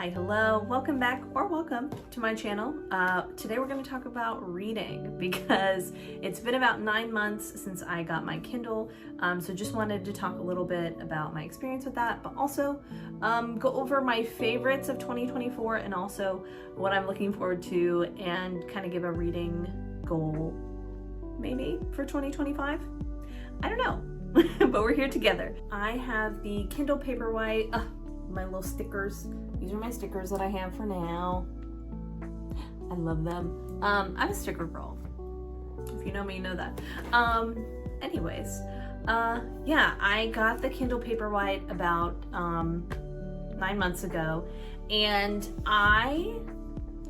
Hi, hello, welcome back or welcome to my channel. Today we're going to talk about reading because it's been about 9 months since I got my Kindle. So just wanted to talk a little bit about my experience with that, but also go over my favorites of 2024 and also what I'm looking forward to and kind of give a reading goal maybe for 2025. I don't know, but we're here together. I have the Kindle Paperwhite, my little stickers. These are my stickers that I have for now. I love them. I'm a sticker girl. If you know me, you know that. Anyways, yeah, I got the Kindle Paperwhite about 9 months ago, and I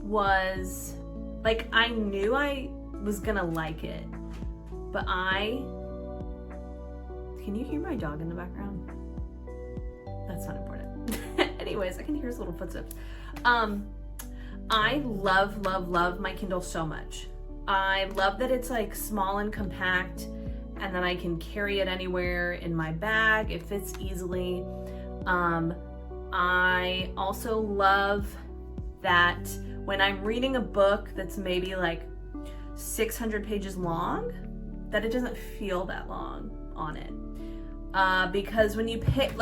was like, I knew I was gonna like it, but can you hear my dog in the background? That's not important. Anyways, I can hear his little footsteps. I love my Kindle so much. I love that it's like small and compact, and then I can carry it anywhere in my bag. It fits easily. I also love that when I'm reading a book that's maybe like 600 pages long, that it doesn't feel that long on it. Because when you pick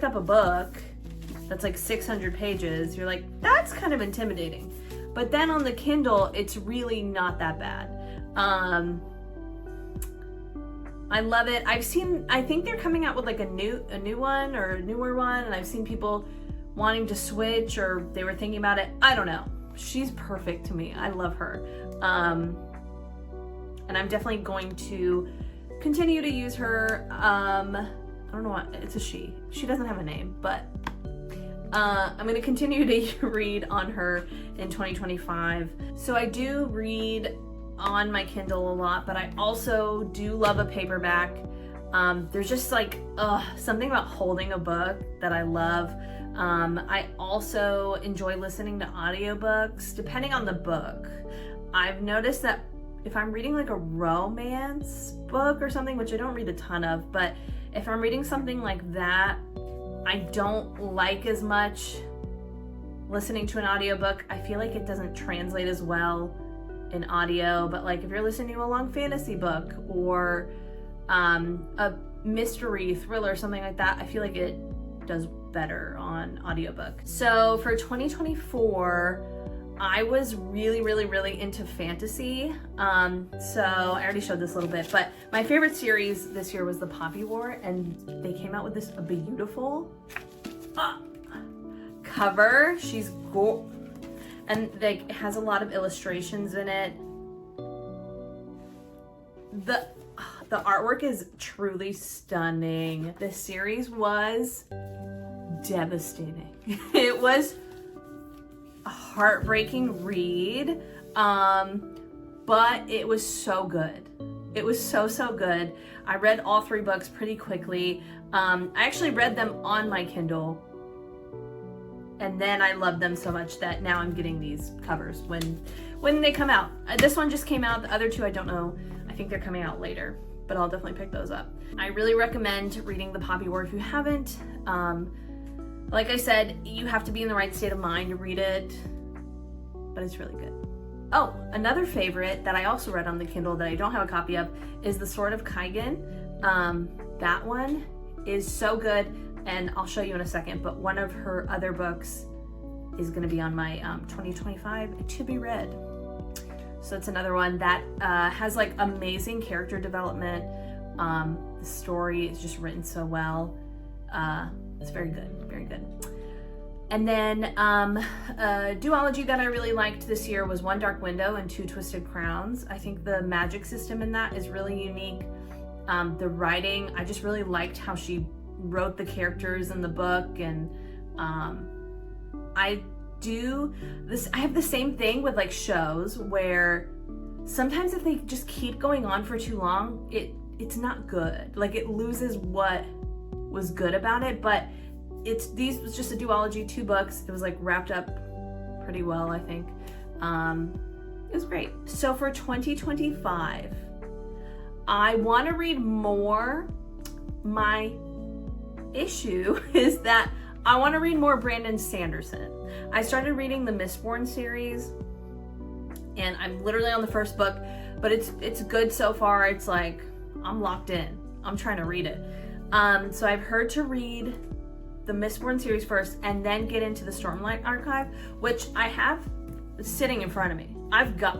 up a book that's like 600 pages, you're like, that's kind of intimidating. But then on the Kindle, it's really not that bad. I love it. I think they're coming out with like a new one or a newer one, and I've seen people wanting to switch, or they were thinking about it. I don't know. She's perfect to me. I love her. And I'm definitely going to continue to use her. I don't know what, it's a she. She doesn't have a name, but I'm going to continue to read on her in 2025. So I do read on my Kindle a lot, but I also do love a paperback. There's just like something about holding a book that I love. I also enjoy listening to audiobooks, depending on the book. I've noticed that if I'm reading like a romance book or something, which I don't read a ton of, but if I'm reading something like that, I don't like as much listening to an audiobook. I feel like it doesn't translate as well in audio, but like if you're listening to a long fantasy book or a mystery thriller, something like that, I feel like it does better on audiobook. So for 2024, I was really into fantasy. So I already showed this a little bit, but my favorite series this year was The Poppy War, and they came out with this beautiful cover. She's and like it has a lot of illustrations in it. The artwork is truly stunning. This series was devastating. It was a heartbreaking read, but it was so good. It was so good. I read all 3 books pretty quickly. I actually read them on my Kindle, and then I loved them so much that now I'm getting these covers when they come out. This one just came out. The other 2 I don't know. I think they're coming out later, but I'll definitely pick those up. I really recommend reading The Poppy War if you haven't. Like I said, you have to be in the right state of mind to read it, but it's really good. Oh, another favorite that I also read on the Kindle that I don't have a copy of is The Sword of Kaigan. That one is so good, and I'll show you in a second, but one of her other books is going to be on my 2025 to be read. So it's another one that has like amazing character development. The story is just written so well. It's very good. And then a duology that I really liked this year was One Dark Window and Two Twisted Crowns. I think the magic system in that is really unique. The writing, I just really liked how she wrote the characters in the book, and I have the same thing with like shows where sometimes if they just keep going on for too long, it's not good. Like it loses what was good about it, but these was just a duology, 2 books. It was like wrapped up pretty well, I think. It was great. So for 2025, I want to read more. My issue is that I want to read more Brandon Sanderson. I started reading the Mistborn series, and I'm literally on the first book, but it's good so far. It's like, I'm locked in. I'm trying to read it. So I've heard to read the Mistborn series first and then get into the Stormlight Archive, which I have sitting in front of me.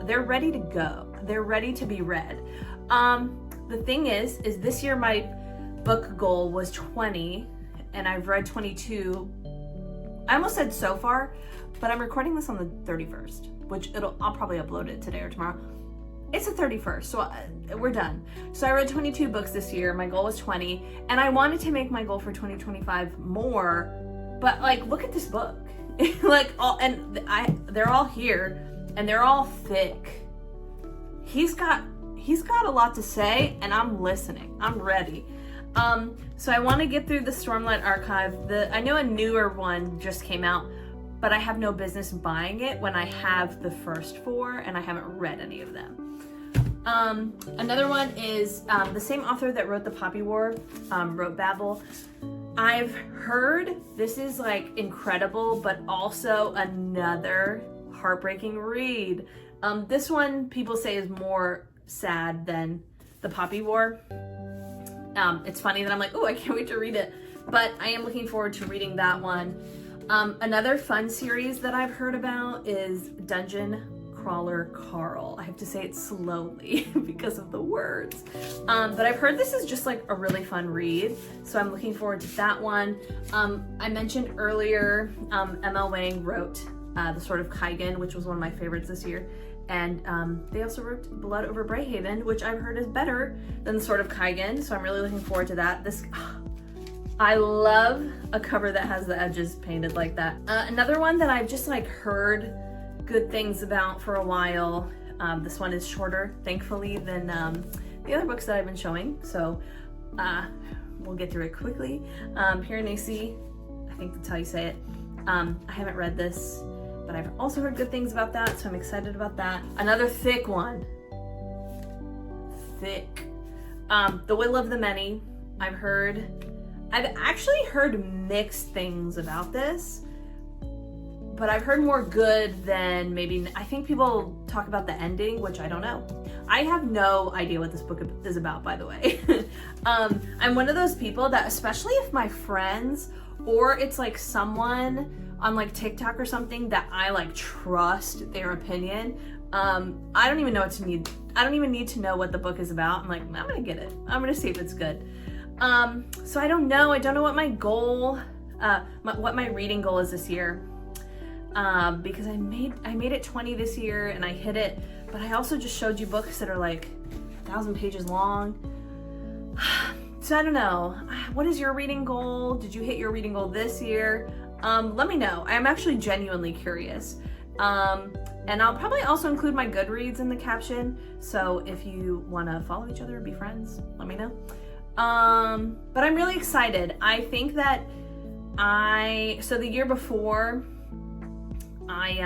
They're ready to go. They're ready to be read. The thing is this year my book goal was 20, and I've read 22. I almost said so far, but I'm recording this on the 31st, which I'll probably upload it today or tomorrow. It's the 31st, so we're done. So I read 22 books this year. My goal was 20, and I wanted to make my goal for 2025 more, but like, look at this book. Like, they're all here, and they're all thick. He's got a lot to say, and I'm listening. I'm ready. So I want to get through the Stormlight Archive. I know a newer one just came out, but I have no business buying it when I have the first 4 and I haven't read any of them. Another one is the same author that wrote The Poppy War, wrote Babel. I've heard this is like incredible, but also another heartbreaking read. This one people say is more sad than The Poppy War. It's funny that I'm like, oh, I can't wait to read it, but I am looking forward to reading that one. Another fun series that I've heard about is Dungeon Crawler Carl. I have to say it slowly because of the words. But I've heard this is just like a really fun read, so I'm looking forward to that one. I mentioned earlier, M.L. Wang wrote The Sword of Kaigen, which was one of my favorites this year. And they also wrote Blood Over Brayhaven, which I've heard is better than The Sword of Kaigen, so I'm really looking forward to that. I love a cover that has the edges painted like that. Another one that I've just like heard good things about for a while. This one is shorter, thankfully, than the other books that I've been showing, so we'll get through it quickly. Piranesi, I think that's how you say it. I haven't read this, but I've also heard good things about that, so I'm excited about that. Another thick one. Thick. The Will of the Many. I've actually heard mixed things about this, but I've heard more good than maybe. I think people talk about the ending, which I don't know. I have no idea what this book is about, by the way. I'm one of those people that, especially if my friends, or it's like someone on like TikTok or something that I like trust their opinion, I don't even know what to need. I don't even need to know what the book is about. I'm like, I'm gonna get it. I'm gonna see if it's good. So I don't know. I don't know what my goal, what my reading goal is this year. Because I made it 20 this year and I hit it, but I also just showed you books that are like 1,000 pages long. So I don't know. What is your reading goal? Did you hit your reading goal this year? Let me know. I'm actually genuinely curious. And I'll probably also include my Goodreads in the caption. So if you want to follow each other, be friends, let me know. But I'm really excited. I think that so the year before, I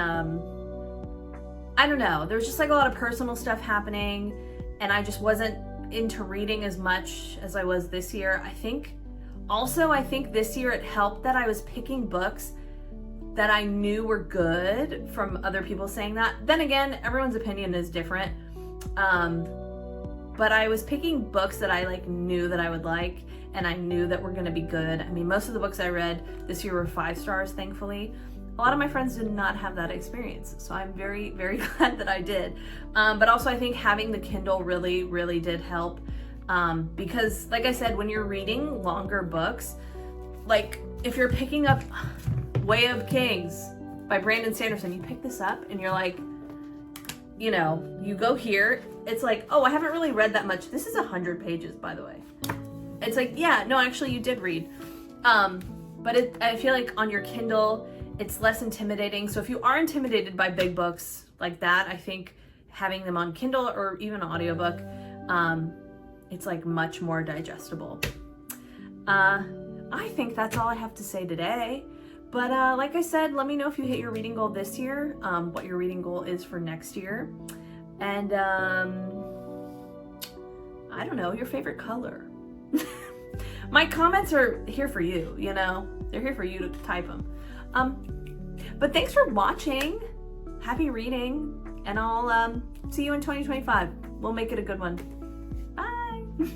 don't know, there was just like a lot of personal stuff happening and I just wasn't into reading as much as I was this year. I think this year it helped that I was picking books that I knew were good from other people saying that. Then again, everyone's opinion is different. But I was picking books that I like knew that I would like and I knew that were gonna be good. I mean, most of the books I read this year were 5 stars, thankfully. A lot of my friends did not have that experience, so I'm very, very glad that I did. But also I think having the Kindle really, really did help. Because like I said, when you're reading longer books, like if you're picking up Way of Kings by Brandon Sanderson, you pick this up and you're like, you know, you go here, it's like, oh, I haven't really read that much. This is 100 pages, by the way. It's like, yeah, no, actually you did read. But I feel like on your Kindle, it's less intimidating. So if you are intimidated by big books like that, I think having them on Kindle or even an audiobook, it's like much more digestible. I think that's all I have to say today. But like I said, let me know if you hit your reading goal this year, what your reading goal is for next year. And I don't know, your favorite color. My comments are here for you, you know? They're here for you to type them. But thanks for watching. Happy reading, and I'll see you in 2025. We'll make it a good one. Bye.